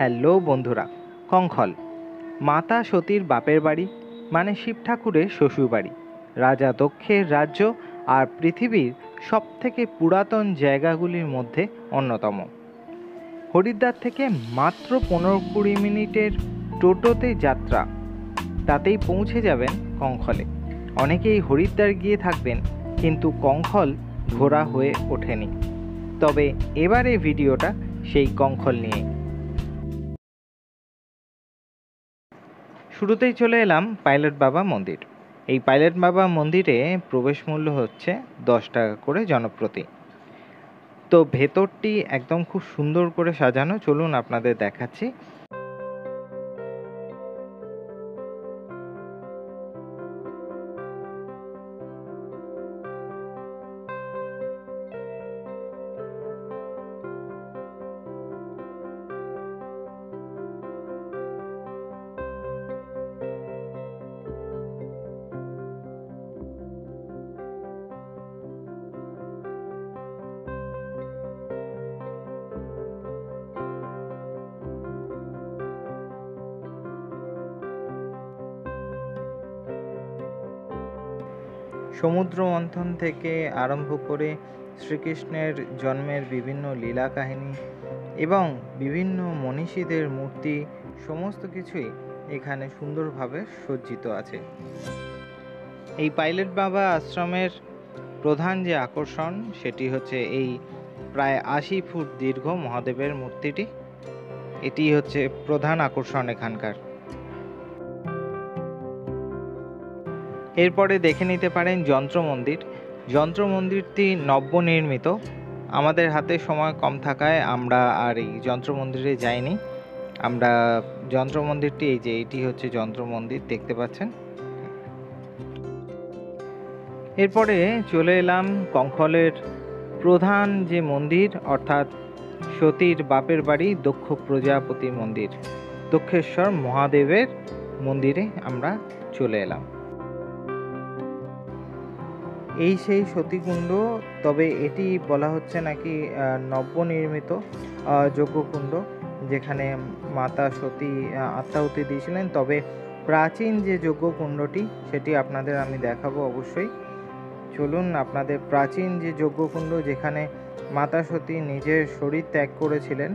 Hello বন্ধুরা, কঙ্খল মাতা সতীর বাপের বাড়ি মানে শিব ঠাকুরের শ্বশুরবাড়ি, রাজা দক্ষের রাজ্য আর পৃথিবীর সবথেকে পুরাতন জায়গাগুলির মধ্যে অন্যতম। হরিদ্বার থেকে মাত্র 15-20 মিনিটের টোটোতে যাত্রা, তাতেই পৌঁছে যাবেন কঙ্খলে। অনেকেই হরিদ্বার গিয়ে থাকবেন, কিন্তু কঙ্খল ঘোরা হয়ে ওঠেনি। তবে এবারে ভিডিওটা সেই কঙ্খল নিয়ে। শুরুতেই চলে এলাম পাইলট বাবা মন্দির। এই পাইলট বাবা মন্দিরে প্রবেশ মূল্য হচ্ছে 10 টাকা করে জনপ্রতি। তো ভেতরটি একদম খুব সুন্দর করে সাজানো, চলুন আপনাদের দেখাচ্ছি। সমুদ্র মন্থন থেকে আরম্ভ করে শ্রীকৃষ্ণের জন্মের বিভিন্ন লীলা কাহিনী এবং বিভিন্ন মনীষীদের মূর্তি, সমস্ত কিছুই এখানে সুন্দরভাবে সজ্জিত আছে। এই পাইলট বাবা আশ্রমের প্রধান যে আকর্ষণ সেটি হচ্ছে এই প্রায় 80 ফুট দীর্ঘ মহাদেবের মূর্তিটি। এটি হচ্ছে প্রধান আকর্ষণ এখানকার। এরপরে দেখে নিতে পারেন যন্ত্র মন্দির। যন্ত্র মন্দিরটি নবনির্মিত। আমাদের হাতে সময় কম থাকায় আমরা আর এই যন্ত্র মন্দিরে যাইনি। আমরা যন্ত্র মন্দিরটি, এই যে এটি হচ্ছে যন্ত্র মন্দির, দেখতে পাচ্ছেন। এরপরে চলে এলাম কঙ্খলের প্রধান যে মন্দির, অর্থাৎ সতীর বাপের বাড়ি দক্ষ প্রজাপতি মন্দির, দক্ষেশ্বর মহাদেবের মন্দিরে আমরা চলে এলাম। এই সেই সতীকুণ্ড, তবে এটি বলা হচ্ছে নাকি নবনির্মিত যজ্ঞকুণ্ড, যেখানে মাতা সতী আত্মাহুতি দিয়েছিলেন। তবে প্রাচীন যে যজ্ঞকুণ্ডটি সেটি আপনাদের আমি দেখাবো অবশ্যই। চলুন আপনাদের প্রাচীন যে যজ্ঞকুণ্ড, যেখানে মাতা সতী নিজের শরীর ত্যাগ করেছিলেন,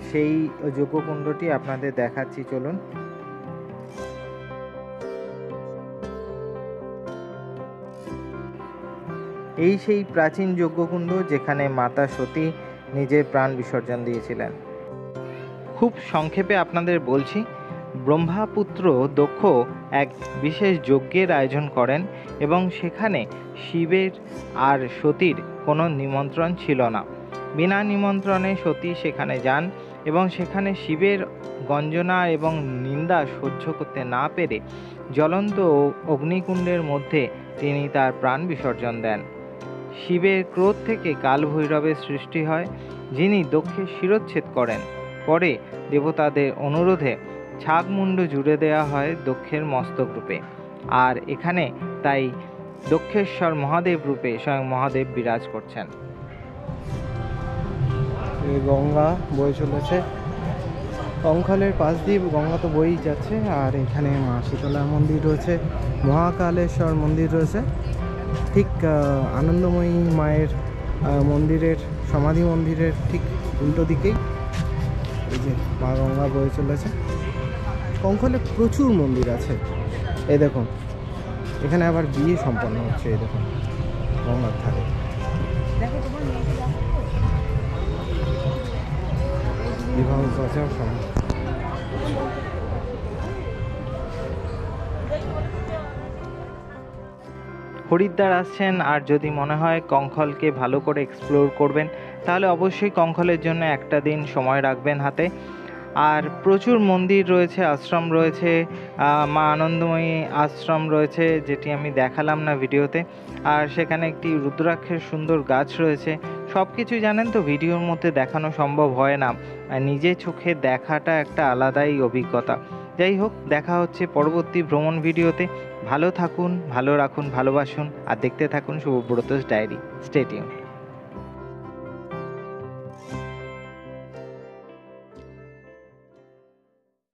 সেই যজ্ঞকুণ্ডটি আপনাদের দেখাচ্ছি, চলুন। এই সেই প্রাচীন যজ্ঞকুণ্ড যেখানে মাতা সতী নিজের প্রাণ বিসর্জন দিয়েছিলেন। খুব সংক্ষেপে আপনাদের বলছি, ব্রহ্মাপুত্র দক্ষ এক বিশেষ যজ্ঞের আয়োজন করেন এবং সেখানে শিবের আর সতীর কোনো নিমন্ত্রণ ছিল না। বিনা নিমন্ত্রণে সতী সেখানে যান এবং সেখানে শিবের গঞ্জনা এবং নিন্দা সহ্য করতে না পেরে জ্বলন্ত অগ্নিকুণ্ডের মধ্যে তিনি তার প্রাণ বিসর্জন দেন। শিবের ক্রোধ থেকে কালভৈরবের সৃষ্টি হয়, যিনি দক্ষের শিরচ্ছেদ করেন। পরে দেবতাদের অনুরোধে ছাগমুণ্ড জুড়ে দেওয়া হয় দক্ষের মস্তক রূপে, আর এখানে তাই দক্ষেশ্বর মহাদেব রূপে স্বয়ং মহাদেব বিরাজ করছেন। গঙ্গা বয়ে চলেছে কঙ্খলের পাশ দিয়ে, গঙ্গা তো বয়েই যাচ্ছে। আর এখানে মা শীতলা মন্দির রয়েছে, মহাকালেশ্বর মন্দির রয়েছে, ঠিক আনন্দময়ী মায়ের মন্দিরের, সমাধি মন্দিরের ঠিক উল্টো দিকেই এই যে মা গঙ্গা বয়ে চলেছে। কঙ্খলে প্রচুর মন্দির আছে। এই দেখুন, এখানে আবার বিয়ে সম্পন্ন হচ্ছে, এই দেখুন গঙ্গার ধারে। বিবাহ প্রচার সম্ভব। হরিদ্বার আসছেন আর যদি মনে হয় কঙ্খলকে ভালো করে এক্সপ্লোর করবেন, তাহলে অবশ্যই কঙ্খলের জন্য একটা দিন সময় রাখবেন হাতে। আর প্রচুর মন্দির রয়েছে, আশ্রম রয়েছে, মা আনন্দময়ী আশ্রম রয়েছে, যেটি আমি দেখালাম না ভিডিওতে। আর সেখানে একটি রুদ্রাক্ষের সুন্দর গাছ রয়েছে। সব কিছু জানেন তো, ভিডিওর মধ্যে দেখানো সম্ভব হয় না, নিজে চোখে দেখাটা একটা আলাদাই অভিজ্ঞতা। যাই হোক, দেখা হচ্ছে পরবর্তী ভ্রমণ ভিডিওতে। ভালো থাকুন, ভালো রাখুন, ভালোবাসুন আর দেখতে থাকুন শুভব্রতস ডায়েরি। Stay tuned.